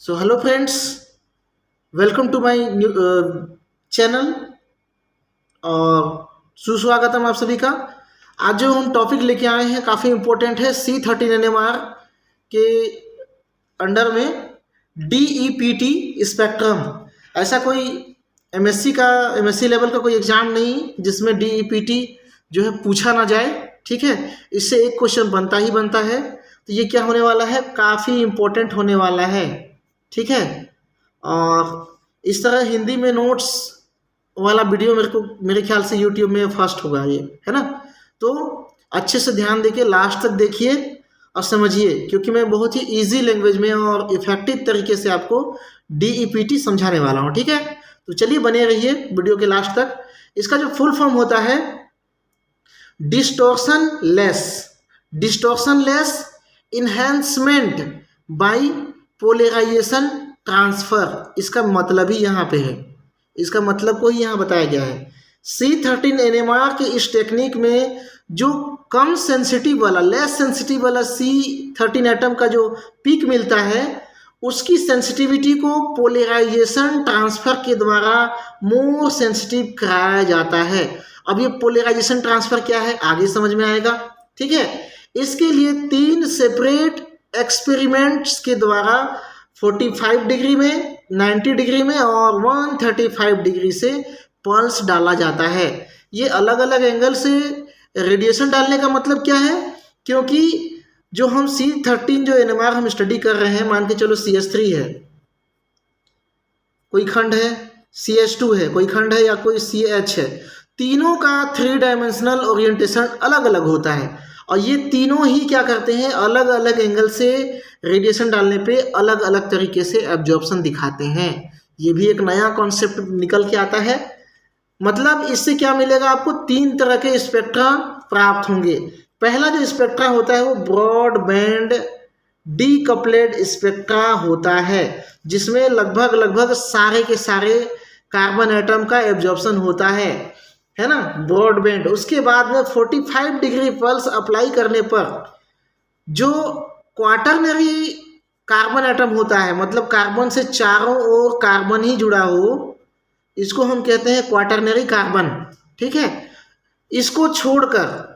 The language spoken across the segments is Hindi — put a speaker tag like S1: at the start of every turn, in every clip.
S1: So hello friends, welcome to my new channel और सुस्वागतम आप सभी का। आज जो हम टॉपिक लेके आए हैं काफ़ी इम्पोर्टेंट है। C13 NMR के अंडर में DEPT स्पेक्ट्रम। ऐसा कोई एमएससी लेवल का कोई एग्ज़ाम नहीं जिसमें DEPT जो है पूछा ना जाए। ठीक है, इससे एक क्वेश्चन बनता ही बनता है। तो ये क्या होने वाला है, काफ़ी इम्पोर्टेंट होने वाला है। ठीक है, और इस तरह हिंदी में नोट्स वाला वीडियो मेरे ख्याल से यूट्यूब में फर्स्ट होगा ये, है ना। तो अच्छे से ध्यान देके लास्ट तक देखिए और समझिए, क्योंकि मैं बहुत ही इजी लैंग्वेज में और इफेक्टिव तरीके से आपको DEPT समझाने वाला हूँ। ठीक है, तो चलिए बने रहिए वीडियो के लास्ट तक। इसका जो फुल फॉर्म होता है distortionless enhancement by polarization transfer. इसका मतलब ही यहाँ पे है, इसका मतलब को ही यहाँ बताया गया है। C13 NMR के इस टेक्निक में जो कम सेंसिटिव वाला, लेस सेंसिटिव वाला C13 एटम का जो पीक मिलता है, उसकी सेंसिटिविटी को पोलराइजेशन ट्रांसफर के द्वारा मोर सेंसिटिव कराया जाता है। अब ये पोलराइजेशन ट्रांसफर क्या है आगे समझ में आएगा। ठीक है, इसके लिए 3 सेपरेट एक्सपेरिमेंट्स के द्वारा 45 डिग्री में, 90 डिग्री में और 135 डिग्री से पल्स डाला जाता है। ये अलग अलग एंगल से रेडिएशन डालने का मतलब क्या है, क्योंकि जो हम C13 जो NMR हम स्टडी कर रहे हैं, मान के चलो CH3 है, कोई खंड है, CH2 है कोई खंड है, या कोई CH है, तीनों का 3 डायमेंशनल ओरिएंटेशन अलग अलग होता है। और ये तीनों ही क्या करते हैं, अलग अलग एंगल से रेडिएशन डालने पे अलग अलग तरीके से एब्जॉर्प्शन दिखाते हैं। ये भी एक नया कॉन्सेप्ट निकल के आता है। मतलब इससे क्या मिलेगा आपको, 3 तरह के स्पेक्ट्रा प्राप्त होंगे। पहला जो स्पेक्ट्रा होता है वो ब्रॉड बैंड डीकप्लेड स्पेक्ट्रा होता है, जिसमें लगभग सारे के सारे कार्बन एटम का एब्जॉर्प्शन होता है ना, ब्रॉड बैंड। उसके बाद में 45 डिग्री पल्स अप्लाई करने पर जो क्वाटरनरी कार्बन एटम होता है, मतलब कार्बन से चारों ओर कार्बन ही जुड़ा हो, इसको हम कहते हैं क्वाटरनरी कार्बन। ठीक है, इसको छोड़कर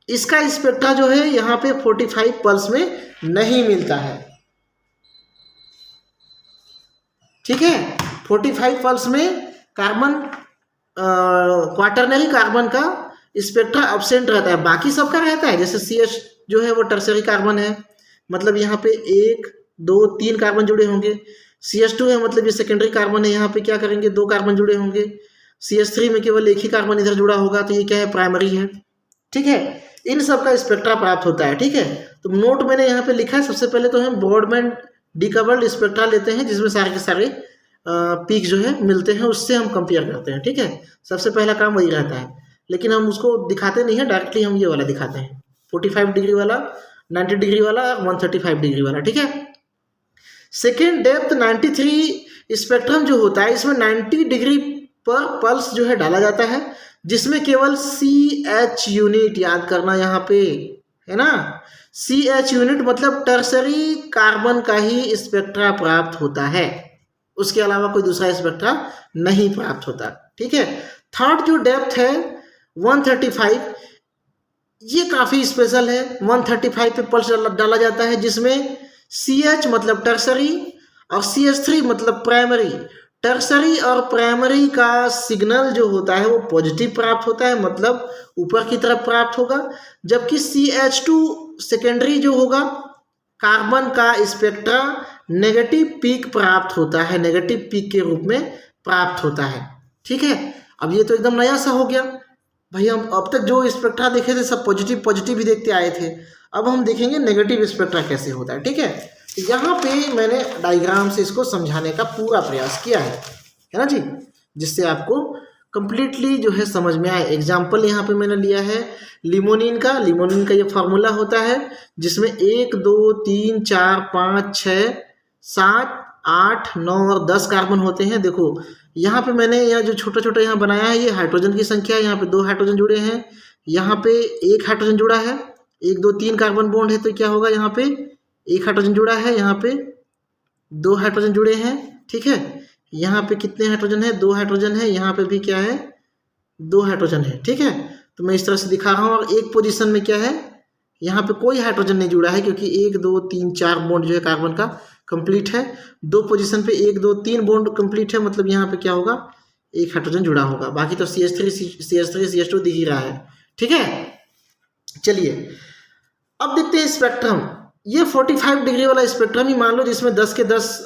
S1: इसका स्पेक्ट्रा जो है यहाँ पे 45 पल्स में नहीं मिलता है। ठीक है, 45 पल्स में कार्बन क्वाटरनरी कार्बन का स्पेक्ट्रा एब्सेंट रहता है, बाकी सबका रहता है। जैसे CH जो है वो टर्सरी कार्बन है, मतलब यहाँ पे 1 2 3 कार्बन जुड़े होंगे। CH2 है, मतलब ये सेकेंडरी कार्बन है, यहाँ पे क्या करेंगे 2 कार्बन जुड़े होंगे। CH3 में केवल एक ही कार्बन इधर जुड़ा होगा, तो ये क्या है, प्राइमरी है। ठीक है, इन सब का स्पेक्ट्रा प्राप्त होता है। ठीक है, तो नोट मैंने यहाँ पे लिखा है। सबसे पहले तो हम ब्रॉडबैंड डीकप्ल्ड स्पेक्ट्रा लेते हैं, जिसमें सारे के सारे पीक जो है मिलते हैं, उससे हम कंपेयर करते हैं। ठीक है, सबसे पहला काम वही रहता है, लेकिन हम उसको दिखाते नहीं है डायरेक्टली, हम ये वाला दिखाते हैं, 45 डिग्री वाला, 90 डिग्री वाला, 135 डिग्री वाला। ठीक है, सेकेंड डेप्थ 93 स्पेक्ट्रम जो होता है, इसमें 90 डिग्री पर पल्स जो है डाला जाता है, जिसमें केवल CH यूनिट, याद करना यहाँ पे, है ना, CH यूनिट मतलब टर्सरी कार्बन का ही स्पेक्ट्रा प्राप्त होता है, उसके अलावा कोई दूसरा स्पेक्ट्रा नहीं प्राप्त होता। ठीक है, थर्ड जो डेप्थ है 135, ये काफ़ी स्पेशल है। 135 पे पल्स डाला जाता है, जिसमें CH मतलब टर्सरी और CH3 मतलब प्राइमरी। टर्सरी और प्राइमरी का सिग्नल जो होता है वो पॉजिटिव प्राप्त होता है, मतलब ऊपर की तरफ प्राप्त होगा, जबकि CH2 सेकेंडरी जो होगा, कार्बन का स्पेक्ट्रा नेगेटिव पीक प्राप्त होता है, नेगेटिव पीक के रूप में प्राप्त होता है। ठीक है, अब ये तो एकदम नया सा हो गया भाई। हम अब तक जो स्पेक्ट्रा देखे थे सब पॉजिटिव ही देखते आए थे, अब हम देखेंगे नेगेटिव स्पेक्ट्रा कैसे होता है। ठीक है, यहाँ पे मैंने डायग्राम से इसको समझाने का पूरा प्रयास किया है ना जी, जिससे आपको कंप्लीटली जो है समझ में आए। एग्जाम्पल यहाँ पे मैंने लिया है लिमोनिन का ये फार्मूला होता है, जिसमें 1 2 3 4 5 6 7 8 9 और 10 कार्बन होते हैं। देखो यहाँ पे मैंने यह जो छोटा छोटा यहाँ बनाया है, ये हाइड्रोजन की संख्या है। यहाँ पे 2 हाइड्रोजन जुड़े हैं, यहाँ पे 1 हाइड्रोजन जुड़ा है, 1 2 3 कार्बन बॉन्ड है, तो क्या होगा, यहाँ पे 1 हाइड्रोजन जुड़ा है, यहाँ पे 2 हाइड्रोजन जुड़े हैं, ठीक है। यहाँ पे कितने हाइड्रोजन है? 2 हाइड्रोजन है। यहाँ पे भी क्या है? 2 हाइड्रोजन है, ठीक है। तो मैं इस तरह से दिखा रहा हूँ। और एक पोजीशन में क्या है? यहाँ पे कोई हाइड्रोजन नहीं जुड़ा है, क्योंकि 1 2 3 4 बॉन्ड जो है कार्बन का कंप्लीट है। 2 पोजीशन पे 1 2 3 बॉन्ड कंप्लीट है, मतलब यहाँ पे क्या होगा? 1 हाइड्रोजन जुड़ा होगा। बाकी तो CH3 CH2 दिख ही रहा है, ठीक है। चलिए अब देखते हैं स्पेक्ट्रम। ये 45 डिग्री वाला स्पेक्ट्रम ही मान लो, जिसमें 10 के 10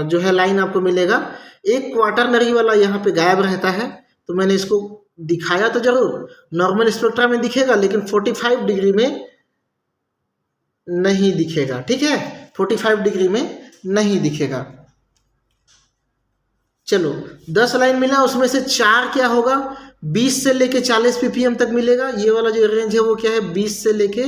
S1: जो है लाइन आपको मिलेगा। एक क्वाटरनरी वाला यहाँ पे गायब रहता है, तो मैंने इसको दिखाया तो जरूर। नॉर्मल स्पेक्ट्रम में दिखेगा, लेकिन 45 डिग्री में नहीं दिखेगा, ठीक है। 45 डिग्री में नहीं दिखेगा। चलो 10 लाइन मिला, उसमें से 4 क्या होगा? 20 से लेके 40 ppm तक मिलेगा। ये वाला जो रेंज है वो क्या है? 20 से लेके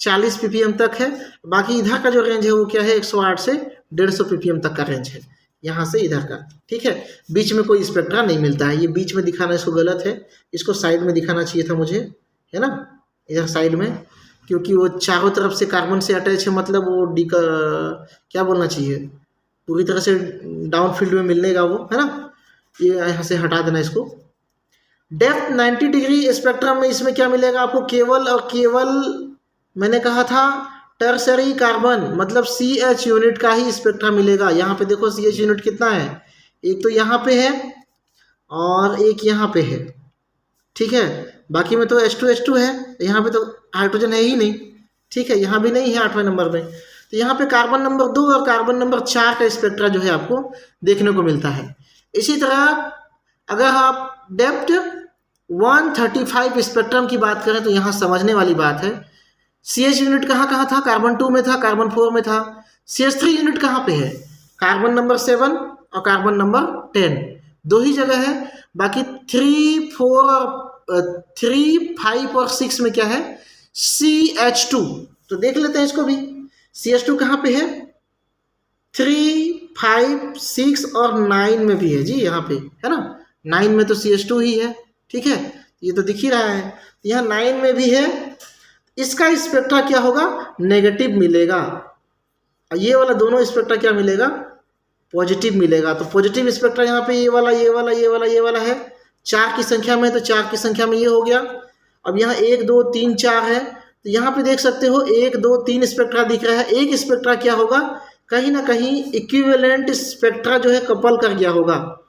S1: 40 ppm तक है। बाकी इधर का जो रेंज है वो क्या है? 108 से 150 ppm तक का रेंज है, यहाँ से इधर का, ठीक है। बीच में कोई स्पेक्ट्रा नहीं मिलता है। ये बीच में दिखाना इसको गलत है, इसको साइड में दिखाना चाहिए था मुझे, है ना, इधर साइड में, क्योंकि वो चारों तरफ से कार्बन से अटैच है, मतलब वो क्या बोलना चाहिए, पूरी तरह से डाउन फील्ड में मिलने का वो, है ना। ये यहाँ से हटा देना इसको। डेप्थ 90 डिग्री स्पेक्ट्रम में इसमें क्या मिलेगा आपको? केवल और केवल मैंने कहा था टर्सरी कार्बन, मतलब CH यूनिट का ही स्पेक्ट्रम मिलेगा। यहाँ पे देखो CH यूनिट कितना है? एक तो यहाँ पे है और एक यहाँ पे है, ठीक है। बाकी में तो H2 है, यहाँ पे तो हाइड्रोजन है ही नहीं, ठीक है। यहाँ भी नहीं है 8वें नंबर में। तो यहाँ पे कार्बन नंबर 2 और कार्बन नंबर 4 का स्पेक्ट्रा जो है आपको देखने को मिलता है। इसी तरह अगर आप डेप्थ 135 स्पेक्ट्रम की बात करें तो यहाँ समझने वाली बात है। CH यूनिट कहाँ कहाँ था? कार्बन 2 में था, कार्बन 4 में था। CH3 यूनिट कहाँ पे है? कार्बन नंबर 7 और कार्बन नंबर 10, 2 ही जगह है। बाकी 3 5 और 6 में क्या है? CH2। तो देख लेते हैं इसको भी। CH2 कहाँ पे है? 3 5 6 और 9 में भी है जी, यहाँ पे है ना। 9 में तो CH2 ही है, ठीक है, ये तो दिख ही रहा है। यहाँ 9 में भी है। इसका स्पेक्ट्रा क्या होगा? नेगेटिव मिलेगा। ये वाला दोनों स्पेक्ट्रा क्या मिलेगा? पॉजिटिव मिलेगा। तो पॉजिटिव स्पेक्ट्रा यहाँ पे ये वाला है। 4 की संख्या में, तो 4 की संख्या में ये हो गया। अब यहाँ 1 2 3 4 है, तो यहाँ पे देख सकते हो 1 2 3 स्पेक्ट्रा दिख रहा है। एक स्पेक्ट्रा क्या होगा? कहीं ना कहीं इक्विवेलेंट स्पेक्ट्रा जो है कपल कर गया होगा।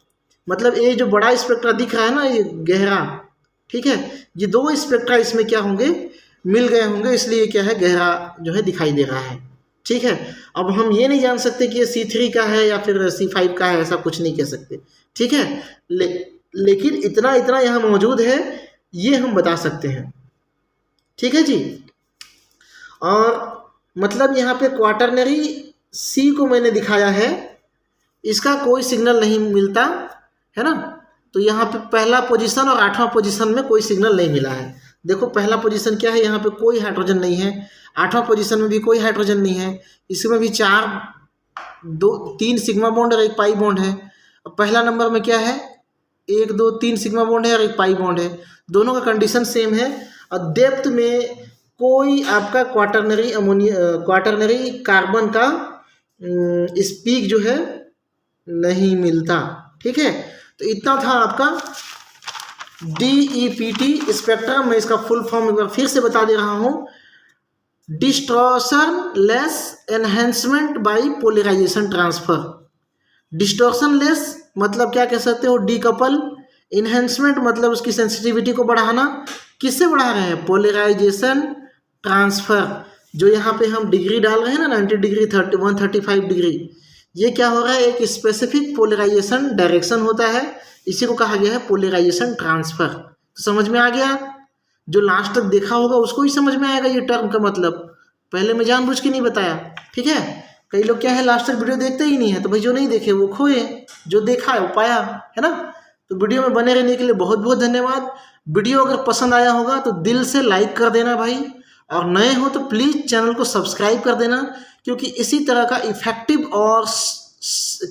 S1: मतलब ये जो बड़ा स्पेक्ट्रा दिख रहा है ना, ये गहरा, ठीक है, ये 2 स्पेक्ट्रा इसमें क्या होंगे? मिल गए होंगे, इसलिए क्या है? गहरा जो है दिखाई दे रहा है, ठीक है। अब हम ये नहीं जान सकते कि ये C3 का है या फिर C5 का है, ऐसा कुछ नहीं कह सकते, ठीक है। लेकिन इतना यहाँ मौजूद है, ये हम बता सकते हैं, ठीक है जी। और मतलब यहाँ पे क्वाटरनरी C को मैंने दिखाया है, इसका कोई सिग्नल नहीं मिलता है ना। तो यहाँ पे पहला पोजीशन और 8वां पोजीशन में कोई सिग्नल नहीं मिला है। देखो पहला पोजीशन क्या है? यहाँ पे कोई हाइड्रोजन नहीं है। 8वां पोजीशन में भी कोई हाइड्रोजन नहीं है। इसमें भी 3 सिग्मा बॉन्ड और 1 पाई बॉन्ड है। अब पहला नंबर में क्या है? 1 2 3 सिग्मा बॉन्ड है और 1 पाई बॉन्ड है। दोनों का कंडीशन सेम है। और डेप्थ में कोई आपका क्वाटरनरी कार्बन का स्पीक जो है नहीं मिलता, ठीक है। तो इतना था आपका DEPT स्पेक्ट्रम। मैं इसका फुल फॉर्म एक बार फिर से बता दे रहा हूँ। Distortionless enhancement by polarization transfer. Distortionless मतलब क्या कह सकते हो? डीकपल। इन्हेंसमेंट मतलब उसकी सेंसिटिविटी को बढ़ाना। किससे बढ़ा रहे हैं? Polarization transfer. जो यहाँ पे हम डिग्री डाल रहे हैं ना, 90 डिग्री 135 डिग्री, ये क्या हो रहा है? एक स्पेसिफिक पोलराइजेशन डायरेक्शन होता है, इसी को कहा गया है पोलराइजेशन ट्रांसफर। तो समझ में आ गया? जो लास्ट तक देखा होगा उसको ही समझ में आएगा ये टर्म का मतलब। पहले मैं जानबूझ के नहीं बताया, ठीक है। कई लोग क्या है, लास्ट तक वीडियो देखते ही नहीं है। तो भाई जो नहीं देखे वो खोए, जो देखा है वो पाया, है ना। तो वीडियो में बने रहने के लिए बहुत बहुत धन्यवाद। वीडियो अगर पसंद आया होगा तो दिल से लाइक कर देना भाई, और नए हो तो प्लीज़ चैनल को सब्सक्राइब कर देना, क्योंकि इसी तरह का इफेक्टिव और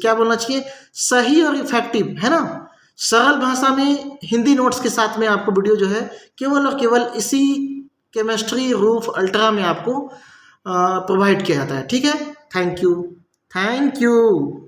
S1: क्या बोलना चाहिए, सही और इफेक्टिव, है ना, सरल भाषा में हिंदी नोट्स के साथ में आपको वीडियो जो है केवल और केवल इसी केमिस्ट्री रूफ अल्ट्रा में आपको प्रोवाइड किया जाता है, ठीक है। Thank you. Thank you.